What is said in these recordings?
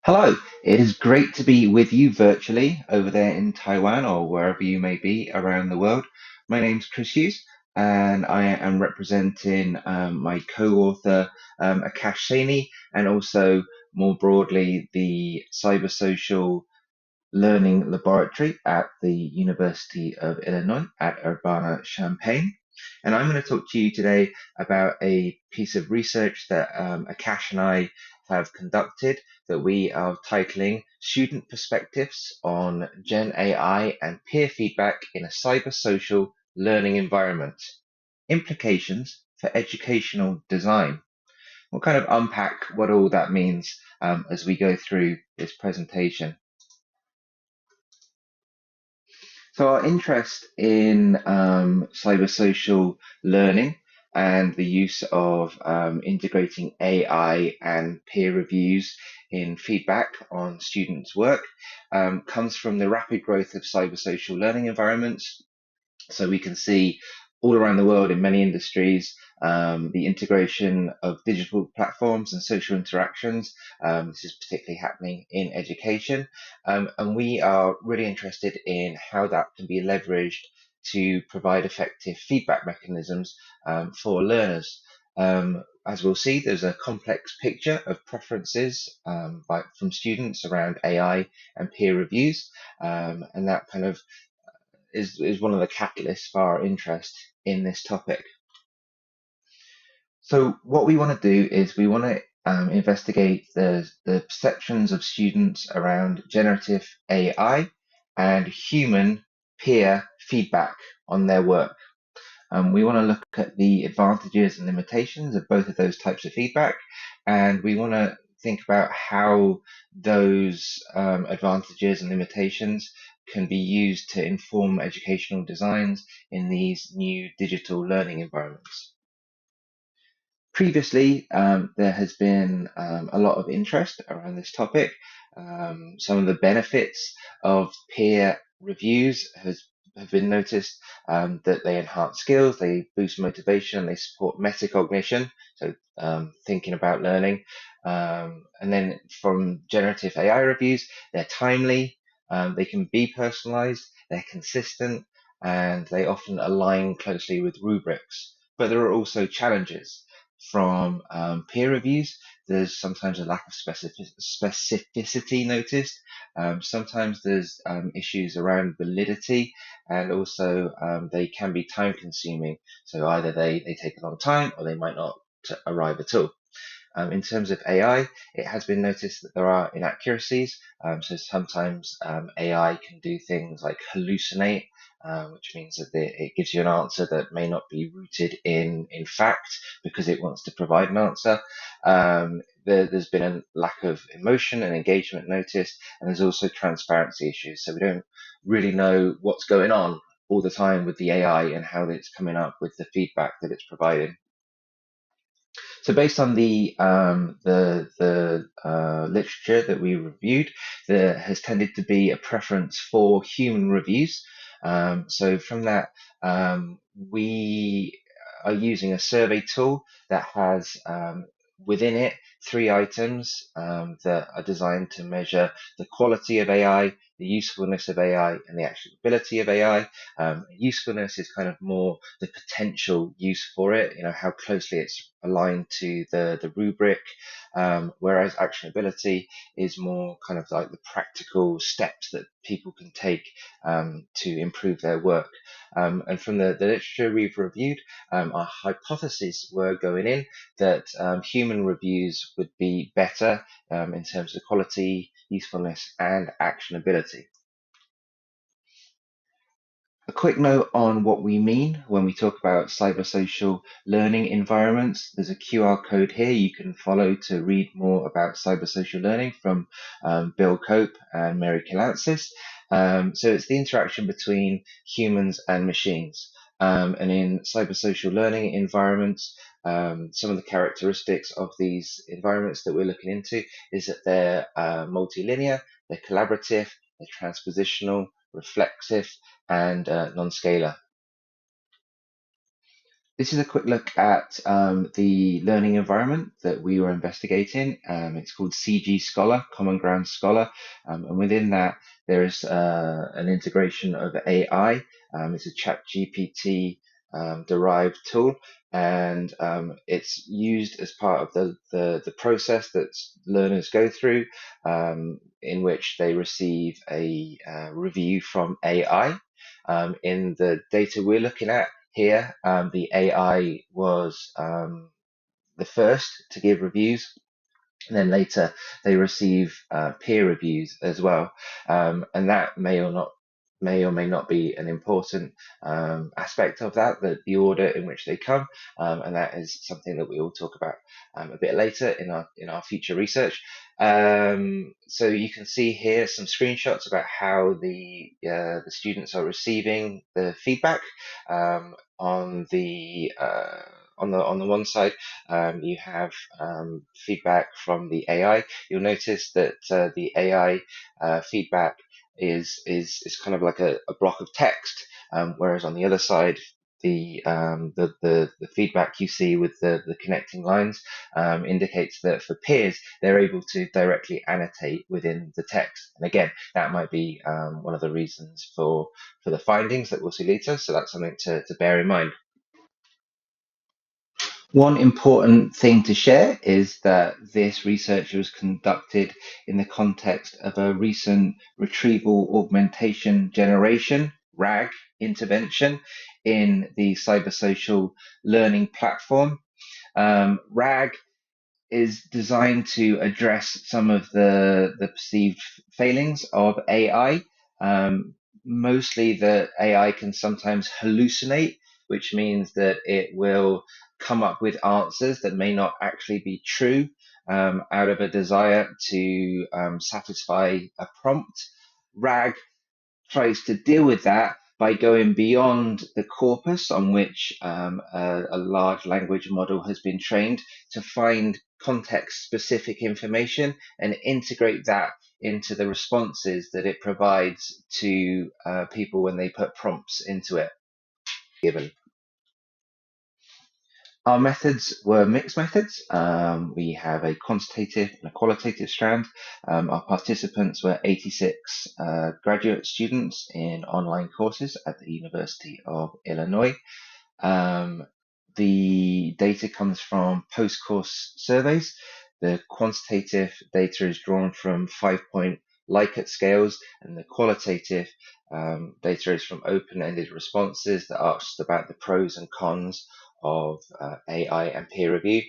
Hello, it is great to be with you virtually over there in Taiwan or wherever you may be around the world. My name's Chris Hughes, and I am representing my co-author Akash Saini, and also more broadly the Cybersocial Learning Laboratory at the University of Illinois at Urbana-Champaign. And I'm going to talk to you today about a piece of research that Akash and I have conducted that we are titling Student Perspectives on Gen AI and Peer Feedback in a Cybersocial Learning Environment. Implications for Educational Design. We'll kind of unpack what all that means as we go through this presentation. So our interest in cybersocial learning and the use of integrating AI and peer reviews in feedback on students' work comes from the rapid growth of cybersocial learning environments. So we can see all around the world in many industries the integration of digital platforms and social interactions. This is particularly happening in education. And we are really interested in how that can be leveraged to provide effective feedback mechanisms for learners. As we'll see, there's a complex picture of preferences from students around AI and peer reviews, and that kind of is one of the catalysts for our interest in this topic. So what we want to do is we want to investigate the perceptions of students around generative AI and human peer feedback on their work. We want to look at the advantages and limitations of both of those types of feedback, and we want to think about how those advantages and limitations can be used to inform educational designs in these new digital learning environments. Previously, there has been a lot of interest around this topic. Some of the benefits of peer reviews have been noticed, that they enhance skills, they boost motivation, they support metacognition, so thinking about learning. And then from generative AI reviews, they're timely, they can be personalized, they're consistent, and they often align closely with rubrics. But there are also challenges from peer reviews. There's sometimes a lack of specificity noticed. Sometimes there's issues around validity, and also they can be time consuming. So either they take a long time or they might not arrive at all. In terms of AI, it has been noticed that there are inaccuracies. So sometimes AI can do things like hallucinate, which means that it gives you an answer that may not be rooted in fact because it wants to provide an answer. There's been a lack of emotion and engagement noticed, and there's also transparency issues. So we don't really know what's going on all the time with the AI and how it's coming up with the feedback that it's providing. So based on the literature that we reviewed, there has tended to be a preference for human reviews. So from that, we are using a survey tool that has within it three items that are designed to measure the quality of AI, the usefulness of AI, and the actionability of AI. Usefulness is kind of more the potential use for it, how closely it's aligned to the rubric, whereas actionability is more kind of like the practical steps that people can take to improve their work. And from the literature we've reviewed, our hypotheses were going in that human reviews would be better in terms of quality, usefulness, and actionability. A quick note on what we mean when we talk about cybersocial learning environments. There's a QR code here you can follow to read more about cybersocial learning from Bill Cope and Mary Kalantzis. So it's the interaction between humans and machines. And in cybersocial learning environments, some of the characteristics of these environments that we're looking into is that they're multilinear, they're collaborative, they're transpositional, reflexive, and non-scalar. This is a quick look at the learning environment that we were investigating. It's called CG Scholar, Common Ground Scholar, and within that there is an integration of AI. It's a ChatGPT derived tool, and it's used as part of the process that learners go through, in which they receive a review from AI. In the data we're looking at here, the AI was the first to give reviews, and then later they receive peer reviews as well, and that may or may not be an important aspect of that, the order in which they come, and that is something that we will talk about a bit later in our future research. So you can see here some screenshots about how the students are receiving the feedback. On the on the one side, you have feedback from the AI. You'll notice that the AI feedback is kind of like a block of text, whereas on the other side, the feedback you see with the connecting lines indicates that for peers, they're able to directly annotate within the text. And again, that might be one of the reasons for the findings that we'll see later. So that's something to bear in mind. One important thing to share is that this research was conducted in the context of a recent retrieval augmentation generation, RAG, intervention in the cybersocial learning platform. RAG is designed to address some of the perceived failings of AI. Mostly that AI can sometimes hallucinate, which means that it will come up with answers that may not actually be true, out of a desire to satisfy a prompt. RAG tries to deal with that by going beyond the corpus on which a large language model has been trained to find context specific information and integrate that into the responses that it provides to people when they put prompts into it given. Our methods were mixed methods. We have a quantitative and a qualitative strand. Our participants were 86 graduate students in online courses at the University of Illinois. Um, the data comes from post-course surveys. The quantitative data is drawn from 5-point Likert scales, and the qualitative data is from open-ended responses that asked about the pros and cons of AI and peer review.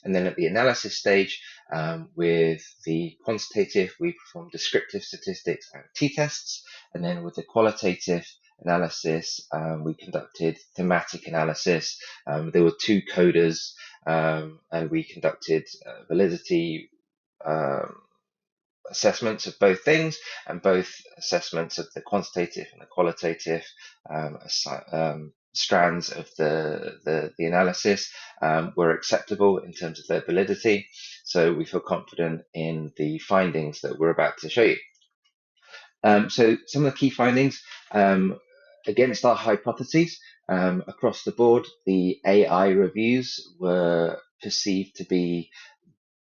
And then at the analysis stage, with the quantitative, we perform descriptive statistics and t-tests. And then with the qualitative analysis, we conducted thematic analysis. There were two coders, and we conducted validity assessments of both things, and both assessments of the quantitative and the qualitative strands of the analysis were acceptable in terms of their validity. So we feel confident in the findings that we're about to show you. So some of the key findings against our hypotheses across the board, the AI reviews were perceived to be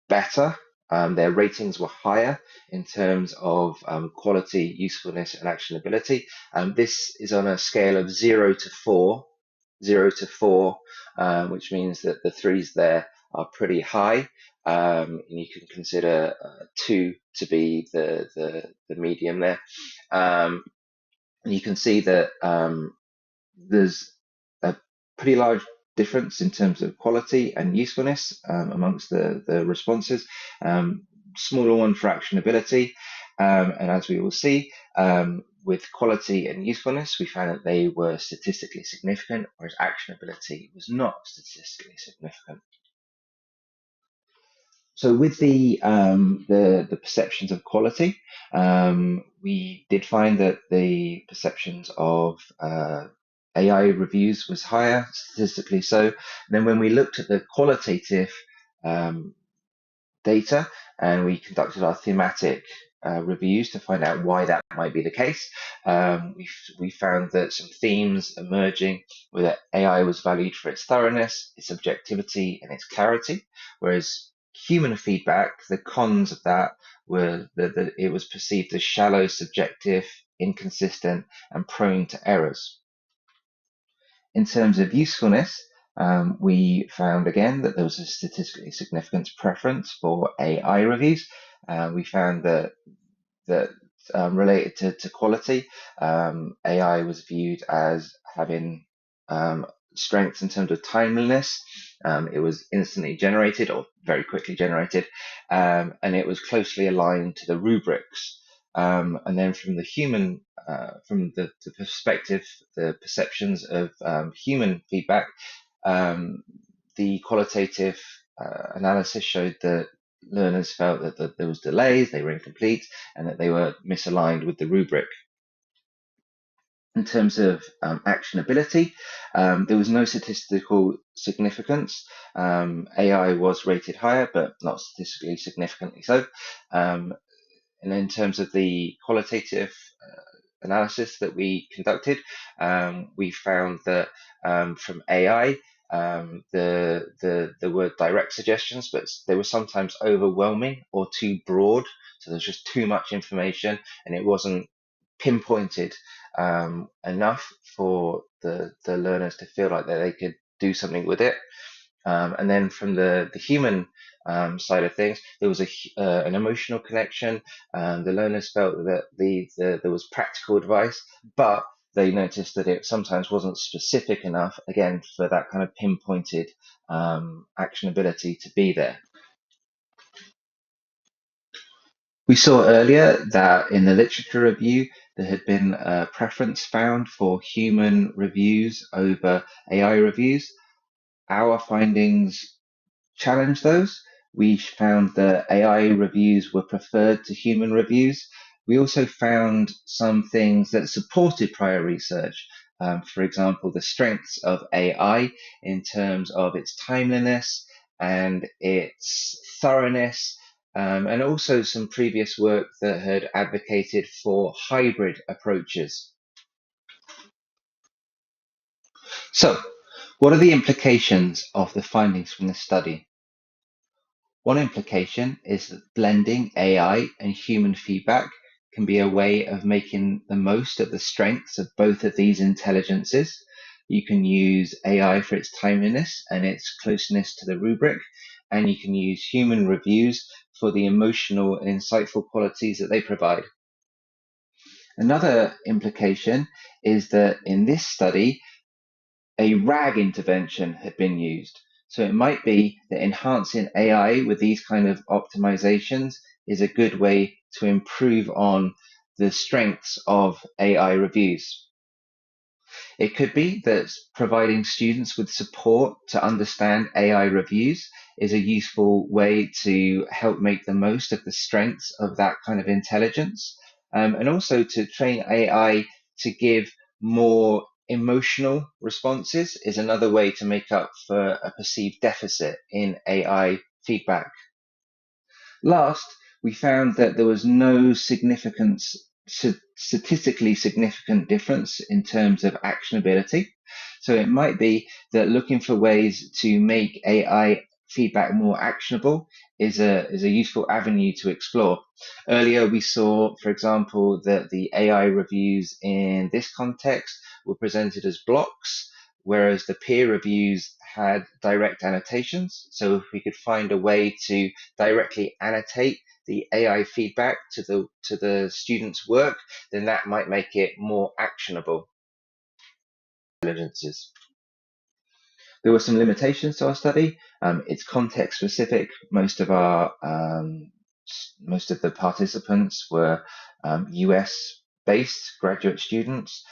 better. Their ratings were higher in terms of quality, usefulness, and actionability. This is on a scale of 0 to 4, 0 to 4, which means that the threes there are pretty high. And you can consider 2 to be the medium there. And you can see that there's a pretty large difference in terms of quality and usefulness amongst the responses. Smaller one for actionability. And as we will see, with quality and usefulness, we found that they were statistically significant, whereas actionability was not statistically significant. So with the perceptions of quality, we did find that the perceptions of AI reviews was higher, statistically so. And then when we looked at the qualitative data, and we conducted our thematic reviews to find out why that might be the case. We found that some themes emerging were that AI was valued for its thoroughness, its objectivity, and its clarity, whereas human feedback, the cons of that were that it was perceived as shallow, subjective, inconsistent, and prone to errors. In terms of usefulness, we found again that there was a statistically significant preference for AI reviews. We found that related to quality, AI was viewed as having strengths in terms of timeliness. It was instantly generated or very quickly generated, and it was closely aligned to the rubrics. And then from the human, from the perspective, the perceptions of human feedback, the qualitative analysis showed that learners felt that there was delays, they were incomplete, and that they were misaligned with the rubric. In terms of actionability, there was no statistical significance. AI was rated higher, but not statistically significantly so. And in terms of the qualitative analysis that we conducted, we found that from AI, there were direct suggestions, but they were sometimes overwhelming or too broad. So there's just too much information, and it wasn't pinpointed enough for the learners to feel like that they could do something with it. And then from the human side of things, there was an emotional connection. The learners felt that there was practical advice, but they noticed that it sometimes wasn't specific enough, again, for that kind of pinpointed actionability to be there. We saw earlier that in the literature review, there had been a preference found for human reviews over AI reviews. Our findings challenge those. We found that AI reviews were preferred to human reviews. We also found some things that supported prior research. For example, the strengths of AI in terms of its timeliness and its thoroughness, and also some previous work that had advocated for hybrid approaches. So, what are the implications of the findings from this study? One implication is that blending AI and human feedback can be a way of making the most of the strengths of both of these intelligences. You can use AI for its timeliness and its closeness to the rubric, and you can use human reviews for the emotional and insightful qualities that they provide. Another implication is that in this study, a RAG intervention had been used. So it might be that enhancing AI with these kind of optimizations is a good way to improve on the strengths of AI reviews. It could be that providing students with support to understand AI reviews is a useful way to help make the most of the strengths of that kind of intelligence, and also to train AI to give more emotional responses is another way to make up for a perceived deficit in AI feedback. Last, we found that there was no statistically significant difference in terms of actionability. So it might be that looking for ways to make AI feedback more actionable is a useful avenue to explore. Earlier, we saw, for example, that the AI reviews in this context were presented as blocks, whereas the peer reviews had direct annotations. So if we could find a way to directly annotate the AI feedback to the student's work, then that might make it more actionable. Intelligences. There were some limitations to our study. It's context specific. Most of the participants were US based graduate students.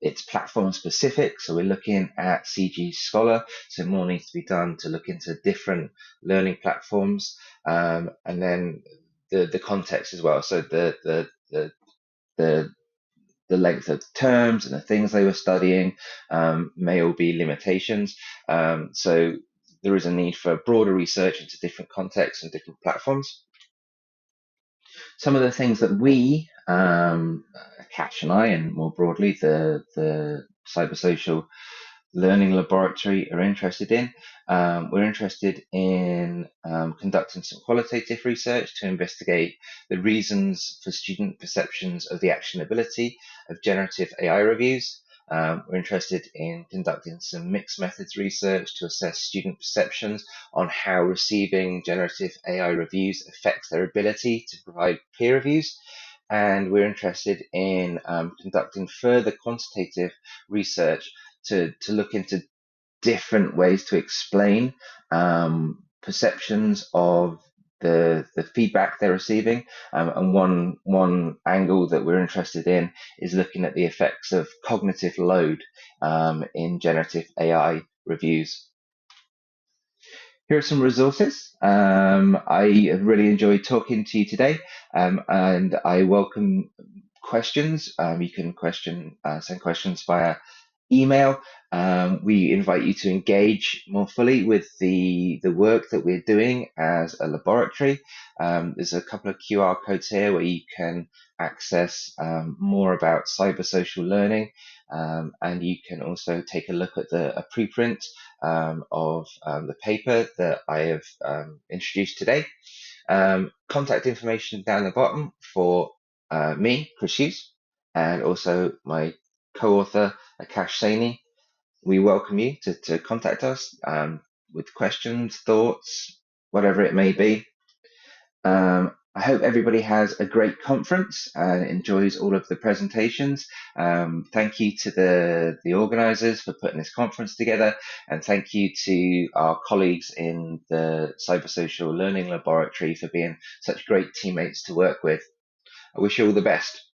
It's platform specific, so we're looking at CG Scholar, so more needs to be done to look into different learning platforms, and then the context as well. So the length of terms and the things they were studying may all be limitations. So there is a need for broader research into different contexts and different platforms. Some of the things that we, Cash and I, and more broadly the cybersocial learning laboratory are interested in. We're interested in conducting some qualitative research to investigate the reasons for student perceptions of the actionability of generative AI reviews. We're interested in conducting some mixed methods research to assess student perceptions on how receiving generative AI reviews affects their ability to provide peer reviews. And we're interested in conducting further quantitative research to look into different ways to explain perceptions of the feedback they're receiving. And one angle that we're interested in is looking at the effects of cognitive load in generative AI reviews. Here are some resources. I have really enjoyed talking to you today, and I welcome questions. You can send questions via email. We invite you to engage more fully with the work that we're doing as a laboratory. There's a couple of QR codes here where you can access more about cybersocial learning, and you can also take a look at a preprint of the paper that I have introduced today. Contact information down the bottom for me, Chris Hughes, and also my co-author, Akash Saini. We welcome you to contact us with questions, thoughts, whatever it may be. I hope everybody has a great conference and enjoys all of the presentations. Thank you to the organisers for putting this conference together, and thank you to our colleagues in the Cybersocial Learning Laboratory for being such great teammates to work with. I wish you all the best.